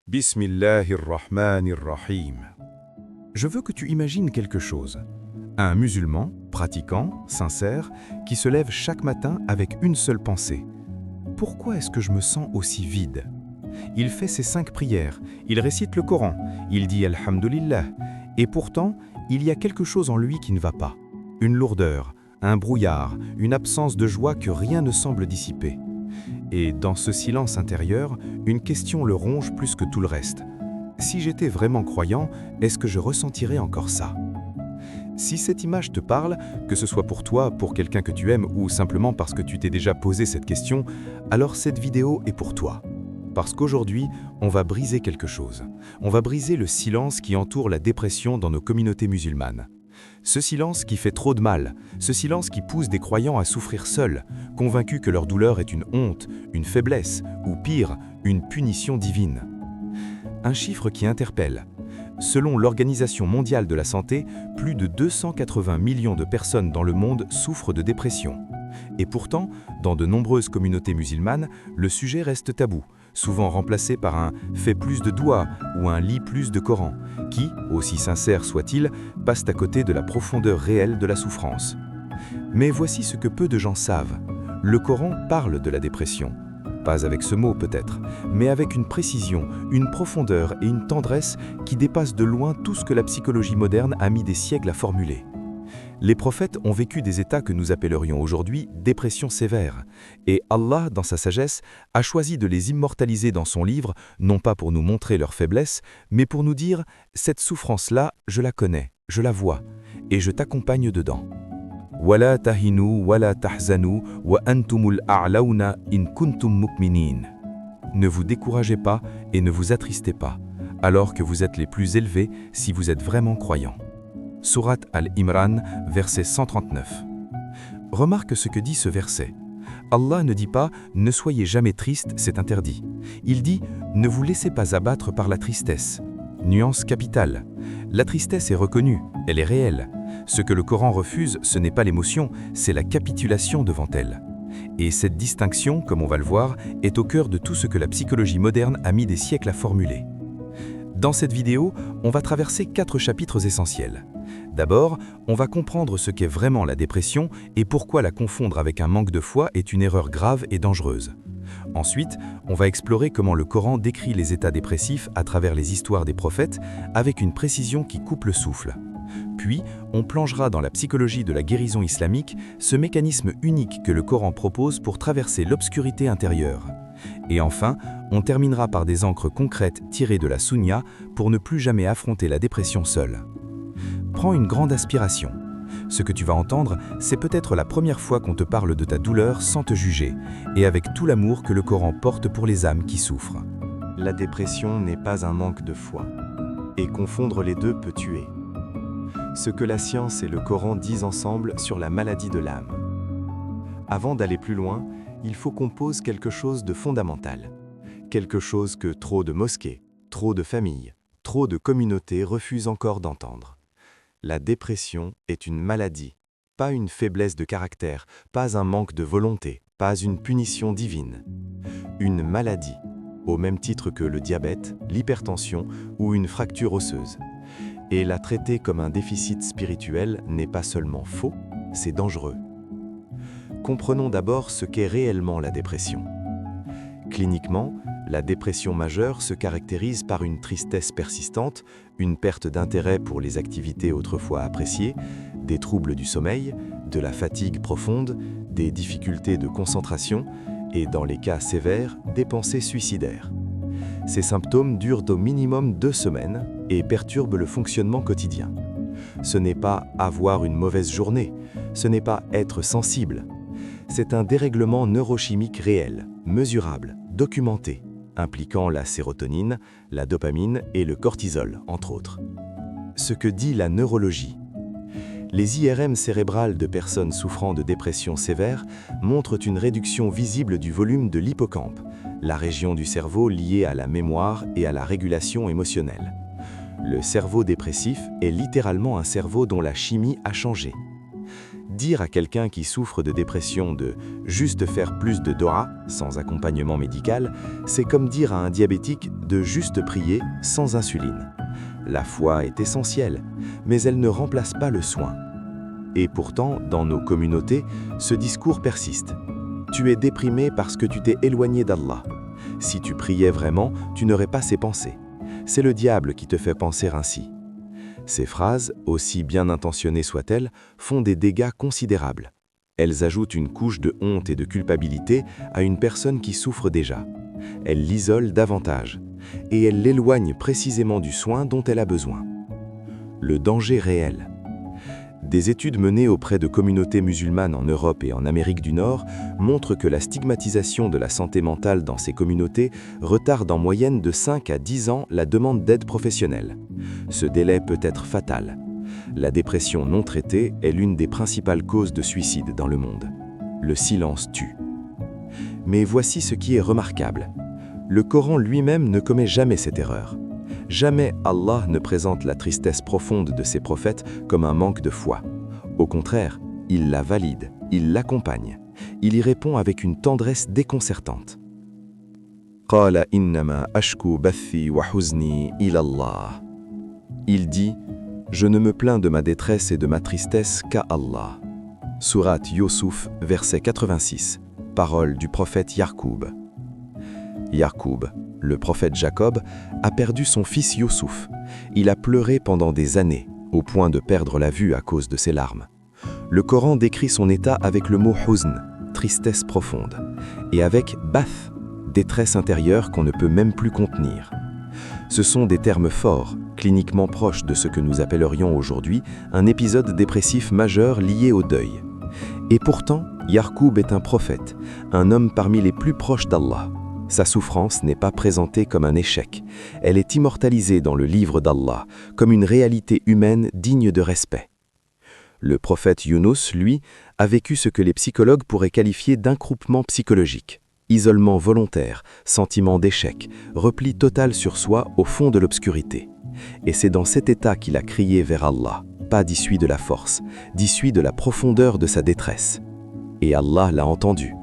Bismillahirrahmanirrahim. Je veux que tu imagines quelque chose. Un musulman, pratiquant, sincère, qui se lève chaque matin avec une seule pensée. Pourquoi est-ce que je me sens aussi vide? Il fait ses 5 prières, il récite le Coran, il dit Alhamdulillah, et pourtant, il y a quelque chose en lui qui ne va pas. Une lourdeur, un brouillard, une absence de joie que rien ne semble dissiper. Et dans ce silence intérieur, une question le ronge plus que tout le reste. Si j'étais vraiment croyant, est-ce que je ressentirais encore ça? Si cette image te parle, que ce soit pour toi, pour quelqu'un que tu aimes ou simplement parce que tu t'es déjà posé cette question, alors cette vidéo est pour toi. Parce qu'aujourd'hui, on va briser quelque chose. On va briser le silence qui entoure la dépression dans nos communautés musulmanes. Ce silence qui fait trop de mal, ce silence qui pousse des croyants à souffrir seuls, convaincus que leur douleur est une honte, une faiblesse ou pire, une punition divine. Un chiffre qui interpelle. Selon l'Organisation mondiale de la santé, plus de 280 millions de personnes dans le monde souffrent de dépression. Et pourtant, dans de nombreuses communautés musulmanes, le sujet reste tabou, souvent remplacé par un « fais plus de doigts » ou un « lis plus de Coran », qui, aussi sincère soit-il, passe à côté de la profondeur réelle de la souffrance. Mais voici ce que peu de gens savent. Le Coran parle de la dépression. Pas avec ce mot peut-être, mais avec une précision, une profondeur et une tendresse qui dépassent de loin tout ce que la psychologie moderne a mis des siècles à formuler. Les prophètes ont vécu des états que nous appellerions aujourd'hui dépression sévère, et Allah, dans sa sagesse, a choisi de les immortaliser dans son livre, non pas pour nous montrer leur faiblesse, mais pour nous dire « cette souffrance-là, je la connais, je la vois, et je t'accompagne dedans ». وَلَا تَهِنُوا وَلَا تَحْزَنُوا وَأَنْتُمُ الْأَعْلَوْنَ إِن كُنْتُم مُؤْمِنِينَ. Ne vous découragez pas et ne vous attristez pas, alors que vous êtes les plus élevés si vous êtes vraiment croyants. Sourate Al-Imran, verset 139. Remarque ce que dit ce verset. Allah ne dit pas « ne soyez jamais triste, c'est interdit ». Il dit « ne vous laissez pas abattre par la tristesse ». Nuance capitale. La tristesse est reconnue, elle est réelle. Ce que le Coran refuse, ce n'est pas l'émotion, c'est la capitulation devant elle. Et cette distinction, comme on va le voir, est au cœur de tout ce que la psychologie moderne a mis des siècles à formuler. Dans cette vidéo, on va traverser 4 chapitres essentiels. D'abord, on va comprendre ce qu'est vraiment la dépression et pourquoi la confondre avec un manque de foi est une erreur grave et dangereuse. Ensuite, on va explorer comment le Coran décrit les états dépressifs à travers les histoires des prophètes avec une précision qui coupe le souffle. Puis, on plongera dans la psychologie de la guérison islamique, ce mécanisme unique que le Coran propose pour traverser l'obscurité intérieure. Et enfin, on terminera par des ancres concrètes tirées de la Sunna pour ne plus jamais affronter la dépression seule. Prends une grande aspiration. Ce que tu vas entendre, c'est peut-être la première fois qu'on te parle de ta douleur sans te juger, et avec tout l'amour que le Coran porte pour les âmes qui souffrent. La dépression n'est pas un manque de foi, et confondre les deux peut tuer. Ce que la science et le Coran disent ensemble sur la maladie de l'âme. Avant d'aller plus loin, il faut qu'on pose quelque chose de fondamental. Quelque chose que trop de mosquées, trop de familles, trop de communautés refusent encore d'entendre. La dépression est une maladie, pas une faiblesse de caractère, pas un manque de volonté, pas une punition divine. Une maladie, au même titre que le diabète, l'hypertension ou une fracture osseuse. Et la traiter comme un déficit spirituel n'est pas seulement faux, c'est dangereux. Comprenons d'abord ce qu'est réellement la dépression. Cliniquement, la dépression majeure se caractérise par une tristesse persistante, une perte d'intérêt pour les activités autrefois appréciées, des troubles du sommeil, de la fatigue profonde, des difficultés de concentration et, dans les cas sévères, des pensées suicidaires. Ces symptômes durent au minimum 2 semaines et perturbent le fonctionnement quotidien. Ce n'est pas avoir une mauvaise journée, ce n'est pas être sensible. C'est un dérèglement neurochimique réel, mesurable, documenté, impliquant la sérotonine, la dopamine et le cortisol, entre autres. Ce que dit la neurologie. Les IRM cérébrales de personnes souffrant de dépression sévère montrent une réduction visible du volume de l'hippocampe, la région du cerveau liée à la mémoire et à la régulation émotionnelle. Le cerveau dépressif est littéralement un cerveau dont la chimie a changé. Dire à quelqu'un qui souffre de dépression de juste faire plus de dua sans accompagnement médical, c'est comme dire à un diabétique de juste prier sans insuline. La foi est essentielle, mais elle ne remplace pas le soin. Et pourtant, dans nos communautés, ce discours persiste. Tu es déprimé parce que tu t'es éloigné d'Allah. Si tu priais vraiment, tu n'aurais pas ces pensées. C'est le diable qui te fait penser ainsi. Ces phrases, aussi bien intentionnées soient-elles, font des dégâts considérables. Elles ajoutent une couche de honte et de culpabilité à une personne qui souffre déjà. Elles l'isolent davantage, et elles l'éloignent précisément du soin dont elle a besoin. Le danger réel. Des études menées auprès de communautés musulmanes en Europe et en Amérique du Nord montrent que la stigmatisation de la santé mentale dans ces communautés retarde en moyenne de 5 à 10 ans la demande d'aide professionnelle. Ce délai peut être fatal. La dépression non traitée est l'une des principales causes de suicide dans le monde. Le silence tue. Mais voici ce qui est remarquable. Le Coran lui-même ne commet jamais cette erreur. Jamais Allah ne présente la tristesse profonde de ses prophètes comme un manque de foi. Au contraire, il la valide, il l'accompagne. Il y répond avec une tendresse déconcertante. قال إنما أشكو بثي وحزني إلى الله. Il dit, je ne me plains de ma détresse et de ma tristesse qu'à Allah. Sourate Yusuf, verset 86, parole du prophète Yarkoub. Yarkoub, le prophète Jacob, a perdu son fils Youssouf. Il a pleuré pendant des années, au point de perdre la vue à cause de ses larmes. Le Coran décrit son état avec le mot huzn, tristesse profonde, et avec bath, détresse intérieure qu'on ne peut même plus contenir. Ce sont des termes forts, cliniquement proches de ce que nous appellerions aujourd'hui un épisode dépressif majeur lié au deuil. Et pourtant, Yarkoub est un prophète, un homme parmi les plus proches d'Allah. Sa souffrance n'est pas présentée comme un échec. Elle est immortalisée dans le livre d'Allah, comme une réalité humaine digne de respect. Le prophète Younous, lui, a vécu ce que les psychologues pourraient qualifier d'incroupement psychologique. Isolement volontaire, sentiment d'échec, repli total sur soi au fond de l'obscurité. Et c'est dans cet état qu'il a crié vers Allah, pas d'issue de la force, d'issue de la profondeur de sa détresse. Et Allah l'a entendu.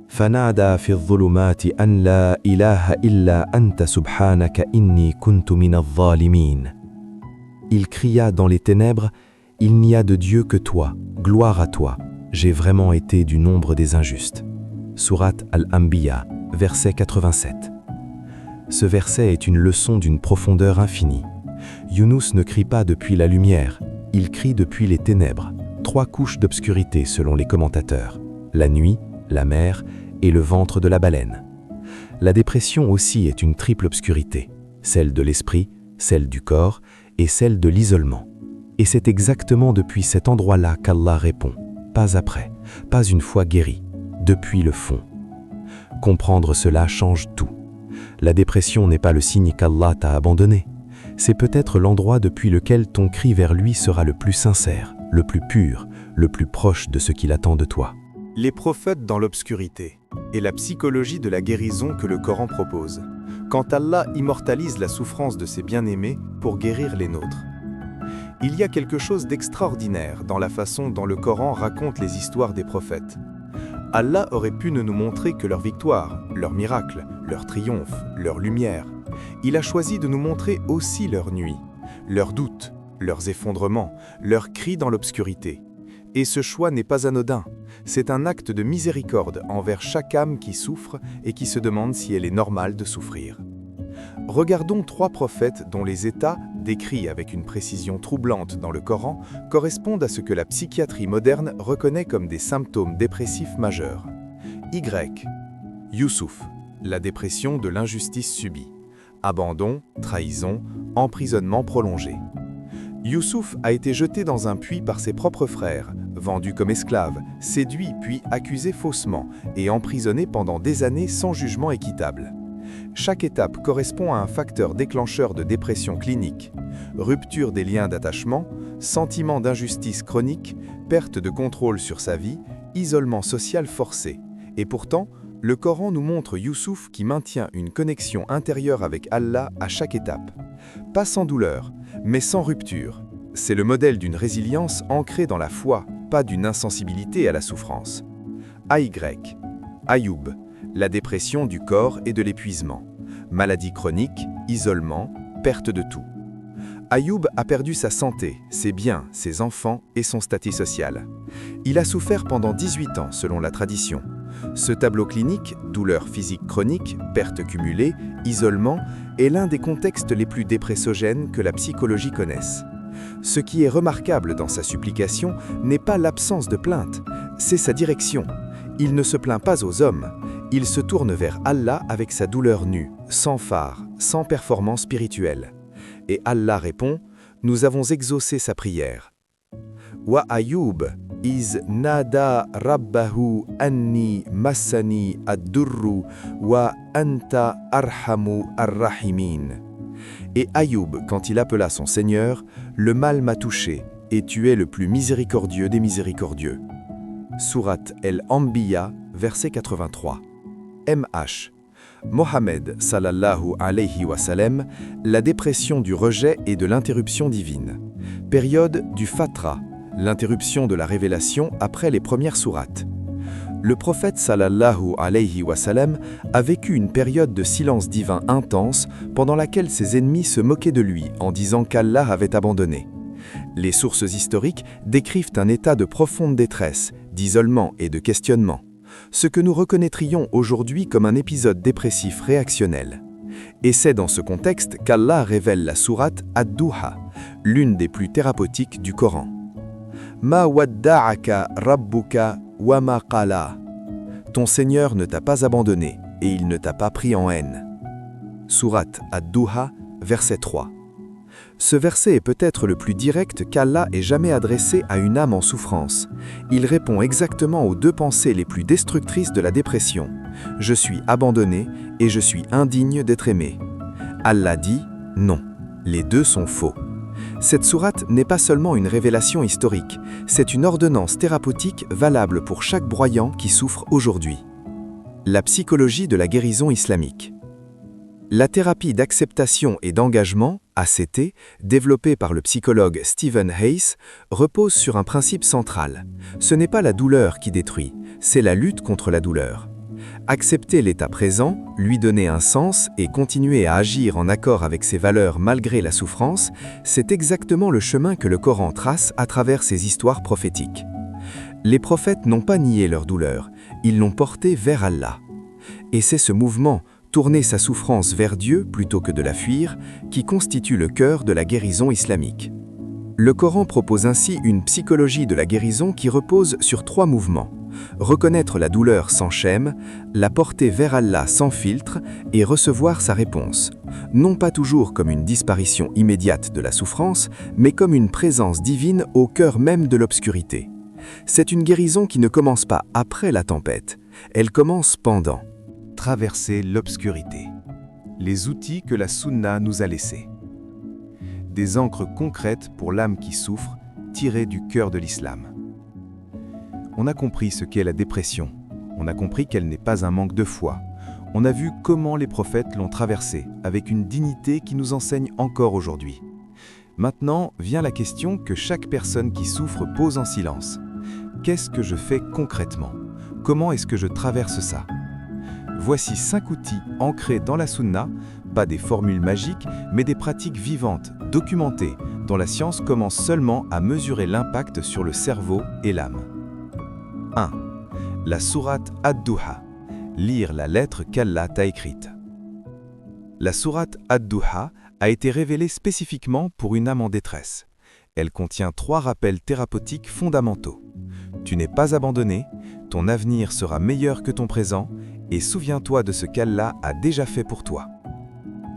فنادى في الظلمات أن لا إله إلا أنت سبحانك إني كنت من الظالمين. Il cria dans les ténèbres, il n'y a de Dieu que toi, gloire à toi, j'ai vraiment été du nombre des injustes. Sourate Al-Anbiya, verset 87. Ce verset est une leçon d'une profondeur infinie. Younous ne crie pas depuis la lumière, il crie depuis les ténèbres. 3 couches d'obscurité selon les commentateurs. La nuit, la mer et le ventre de la baleine. La dépression aussi est une triple obscurité, celle de l'esprit, celle du corps et celle de l'isolement. Et c'est exactement depuis cet endroit-là qu'Allah répond, pas après, pas une fois guéri, depuis le fond. Comprendre cela change tout. La dépression n'est pas le signe qu'Allah t'a abandonné. C'est peut-être l'endroit depuis lequel ton cri vers lui sera le plus sincère, le plus pur, le plus proche de ce qu'il attend de toi. Les prophètes dans l'obscurité et la psychologie de la guérison que le Coran propose, quand Allah immortalise la souffrance de ses bien-aimés pour guérir les nôtres. Il y a quelque chose d'extraordinaire dans la façon dont le Coran raconte les histoires des prophètes. Allah aurait pu ne nous montrer que leur victoire, leur miracle, leur triomphe, leur lumière. Il a choisi de nous montrer aussi leurs nuits, leurs doutes, leurs effondrements, leurs cris dans l'obscurité. Et ce choix n'est pas anodin. C'est un acte de miséricorde envers chaque âme qui souffre et qui se demande si elle est normale de souffrir. Regardons 3 prophètes dont les états, décrits avec une précision troublante dans le Coran, correspondent à ce que la psychiatrie moderne reconnaît comme des symptômes dépressifs majeurs. Y. Youssouf, la dépression de l'injustice subie. Abandon, trahison, emprisonnement prolongé. Youssouf a été jeté dans un puits par ses propres frères, vendu comme esclave, séduit puis accusé faussement et emprisonné pendant des années sans jugement équitable. Chaque étape correspond à un facteur déclencheur de dépression clinique, rupture des liens d'attachement, sentiment d'injustice chronique, perte de contrôle sur sa vie, isolement social forcé. Et pourtant, le Coran nous montre Youssouf qui maintient une connexion intérieure avec Allah à chaque étape. Pas sans douleur, mais sans rupture. C'est le modèle d'une résilience ancrée dans la foi, pas d'une insensibilité à la souffrance. AY. Ayoub, la dépression du corps et de l'épuisement. Maladie chronique, isolement, perte de tout. Ayoub a perdu sa santé, ses biens, ses enfants et son statut social. Il a souffert pendant 18 ans selon la tradition. Ce tableau clinique, douleur physique chronique, perte cumulée, isolement, est l'un des contextes les plus dépressogènes que la psychologie connaisse. Ce qui est remarquable dans sa supplication n'est pas l'absence de plainte, c'est sa direction. Il ne se plaint pas aux hommes, il se tourne vers Allah avec sa douleur nue, sans phare, sans performance spirituelle. Et Allah répond, « Nous avons exaucé sa prière. » Wa Ayoub, iz nada rabbahu anni massani ad-durru wa anta arhamu ar-rahimin. Et Ayoub, quand il appela son Seigneur, le mal m'a touché, et tu es le plus miséricordieux des miséricordieux. Sourate El-Anbiya, verset 83. MH. Mohammed sallallahu alayhi wa sallam, la dépression du rejet et de l'interruption divine. Période du Fatra, l'interruption de la révélation après les premières sourates. Le prophète sallallahu alayhi wa sallam a vécu une période de silence divin intense pendant laquelle ses ennemis se moquaient de lui en disant qu'Allah avait abandonné. Les sources historiques décrivent un état de profonde détresse, d'isolement et de questionnement, ce que nous reconnaîtrions aujourd'hui comme un épisode dépressif réactionnel. Et c'est dans ce contexte qu'Allah révèle la sourate Ad-Duha, l'une des plus thérapeutiques du Coran. Ma wadda'aka rabbuka wa ma qala. Ton Seigneur ne t'a pas abandonné et il ne t'a pas pris en haine. Sourate Ad-Duha, verset 3. Ce verset est peut-être le plus direct qu'Allah ait jamais adressé à une âme en souffrance. Il répond exactement aux deux pensées les plus destructrices de la dépression. Je suis abandonné et je suis indigne d'être aimé. Allah dit non, les deux sont faux. Cette sourate n'est pas seulement une révélation historique, c'est une ordonnance thérapeutique valable pour chaque broyant qui souffre aujourd'hui. La psychologie de la guérison islamique. La thérapie d'acceptation et d'engagement, ACT, développée par le psychologue Stephen Hayes, repose sur un principe central. Ce n'est pas la douleur qui détruit, c'est la lutte contre la douleur. Accepter l'état présent, lui donner un sens et continuer à agir en accord avec ses valeurs malgré la souffrance, c'est exactement le chemin que le Coran trace à travers ses histoires prophétiques. Les prophètes n'ont pas nié leur douleur, ils l'ont portée vers Allah. Et c'est ce mouvement, tourner sa souffrance vers Dieu plutôt que de la fuir, qui constitue le cœur de la guérison islamique. Le Coran propose ainsi une psychologie de la guérison qui repose sur 3 mouvements. Reconnaître la douleur sans schème, la porter vers Allah sans filtre et recevoir sa réponse. Non pas toujours comme une disparition immédiate de la souffrance, mais comme une présence divine au cœur même de l'obscurité. C'est une guérison qui ne commence pas après la tempête, elle commence pendant. Traverser l'obscurité. Les outils que la Sunna nous a laissés. Des encres concrètes pour l'âme qui souffre, tirées du cœur de l'islam. On a compris ce qu'est la dépression. On a compris qu'elle n'est pas un manque de foi. On a vu comment les prophètes l'ont traversée, avec une dignité qui nous enseigne encore aujourd'hui. Maintenant vient la question que chaque personne qui souffre pose en silence. Qu'est-ce que je fais concrètement? Comment est-ce que je traverse ça? Voici 5 outils ancrés dans la Sunna, pas des formules magiques, mais des pratiques vivantes, documentées, dont la science commence seulement à mesurer l'impact sur le cerveau et l'âme. 1. La sourate Ad-Duha. Lire la lettre qu'Allah t'a écrite. La sourate Ad-Duha a été révélée spécifiquement pour une âme en détresse. Elle contient 3 rappels thérapeutiques fondamentaux. Tu n'es pas abandonné, ton avenir sera meilleur que ton présent, et souviens-toi de ce qu'Allah a déjà fait pour toi.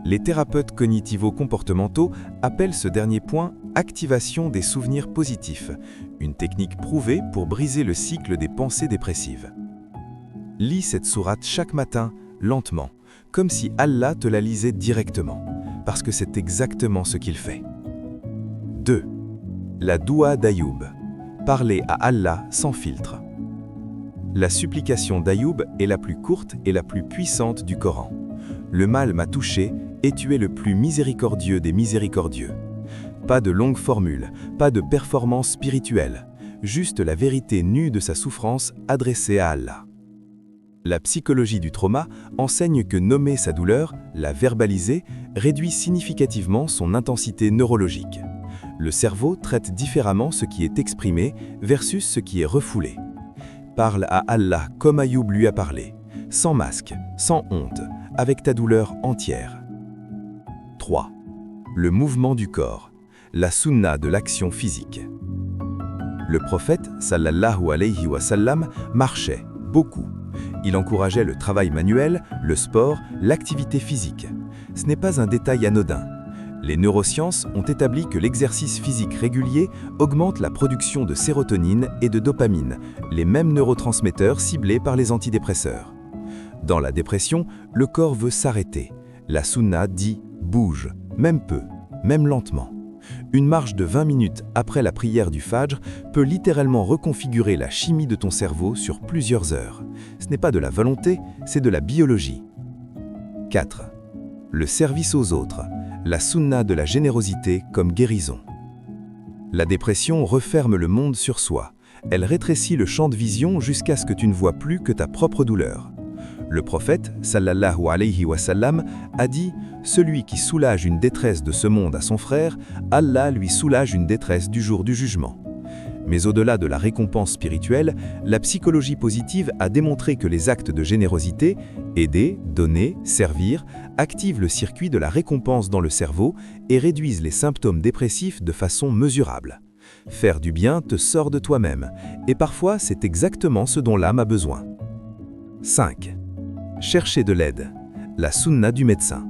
Les thérapeutes cognitivo-comportementaux appellent ce dernier point « activation des souvenirs positifs », une technique prouvée pour briser le cycle des pensées dépressives. Lis cette sourate chaque matin, lentement, comme si Allah te la lisait directement, parce que c'est exactement ce qu'il fait. 2. La doua d'Ayoub. Parler à Allah sans filtre. La supplication d'Ayoub est la plus courte et la plus puissante du Coran. Le mal m'a touché et tu es le plus miséricordieux des miséricordieux. Pas de longue formule, pas de performance spirituelle. juste la vérité nue de sa souffrance adressée à Allah. La psychologie du trauma enseigne que nommer sa douleur, la verbaliser, réduit significativement son intensité neurologique. Le cerveau traite différemment ce qui est exprimé versus ce qui est refoulé. Parle à Allah comme Ayoub lui a parlé, sans masque, sans honte, avec ta douleur entière. 3. Le mouvement du corps, la sunna de l'action physique. Le prophète, sallallahu alayhi wa sallam, marchait, beaucoup. Il encourageait le travail manuel, le sport, l'activité physique. Ce n'est pas un détail anodin. Les neurosciences ont établi que l'exercice physique régulier augmente la production de sérotonine et de dopamine, les mêmes neurotransmetteurs ciblés par les antidépresseurs. Dans la dépression, le corps veut s'arrêter. La sunna dit « bouge », même peu, même lentement. Une marche de 20 minutes après la prière du Fajr peut littéralement reconfigurer la chimie de ton cerveau sur plusieurs heures. Ce n'est pas de la volonté, c'est de la biologie. 4. Le service aux autres, la sunna de la générosité comme guérison. La dépression referme le monde sur soi. Elle rétrécit le champ de vision jusqu'à ce que tu ne vois plus que ta propre douleur. Le prophète, sallallahu alayhi wa sallam, a dit « Celui qui soulage une détresse de ce monde à son frère, Allah lui soulage une détresse du jour du jugement. » Mais au-delà de la récompense spirituelle, la psychologie positive a démontré que les actes de générosité, aider, donner, servir, activent le circuit de la récompense dans le cerveau et réduisent les symptômes dépressifs de façon mesurable. Faire du bien te sort de toi-même, et parfois c'est exactement ce dont l'âme a besoin. 5. Chercher de l'aide, la sunna du médecin.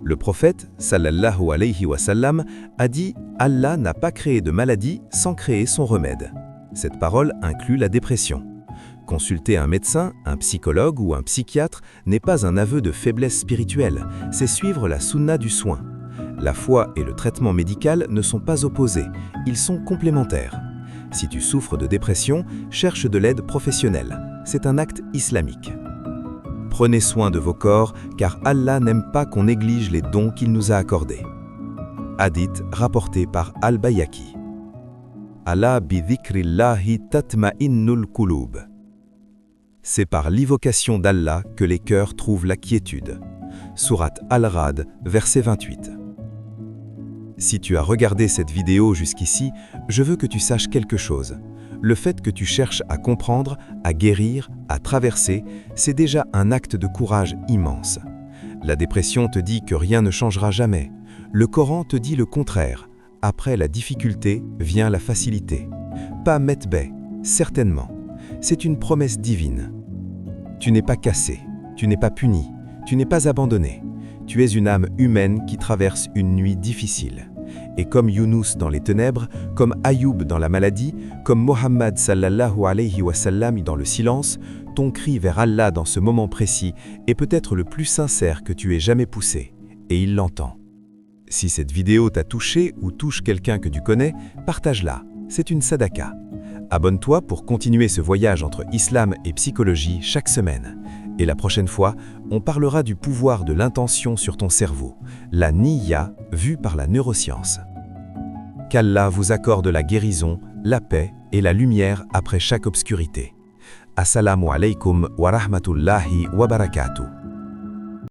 Le prophète, sallallahu alayhi wa sallam, a dit « Allah n'a pas créé de maladie sans créer son remède ». Cette parole inclut la dépression. Consulter un médecin, un psychologue ou un psychiatre n'est pas un aveu de faiblesse spirituelle, c'est suivre la sunna du soin. La foi et le traitement médical ne sont pas opposés, ils sont complémentaires. Si tu souffres de dépression, cherche de l'aide professionnelle. C'est un acte islamique. Prenez soin de vos corps, car Allah n'aime pas qu'on néglige les dons qu'il nous a accordés. Hadith rapporté par Al-Bayhaqi. Ala bi dhikrillahi tatma'innul qulub. C'est par l'évocation d'Allah que les cœurs trouvent la quiétude. Sourate Al-Ra'd, verset 28. Si tu as regardé cette vidéo jusqu'ici, je veux que tu saches quelque chose. Le fait que tu cherches à comprendre, à guérir, à traverser, c'est déjà un acte de courage immense. La dépression te dit que rien ne changera jamais. Le Coran te dit le contraire. Après la difficulté vient la facilité. Pas metbeh, certainement. C'est une promesse divine. Tu n'es pas cassé, tu n'es pas puni, tu n'es pas abandonné. Tu es une âme humaine qui traverse une nuit difficile. Et comme Younous dans les ténèbres, comme Ayoub dans la maladie, comme Mohammed sallallahu alayhi wa sallam dans le silence, ton cri vers Allah dans ce moment précis est peut-être le plus sincère que tu aies jamais poussé, et il l'entend. Si cette vidéo t'a touché ou touche quelqu'un que tu connais, partage-la, c'est une sadaka. Abonne-toi pour continuer ce voyage entre islam et psychologie chaque semaine. Et la prochaine fois, on parlera du pouvoir de l'intention sur ton cerveau, la niyya vue par la neuroscience. Qu'Allah vous accorde la guérison, la paix et la lumière après chaque obscurité. Assalamu alaikum wa rahmatullahi wa barakatuh.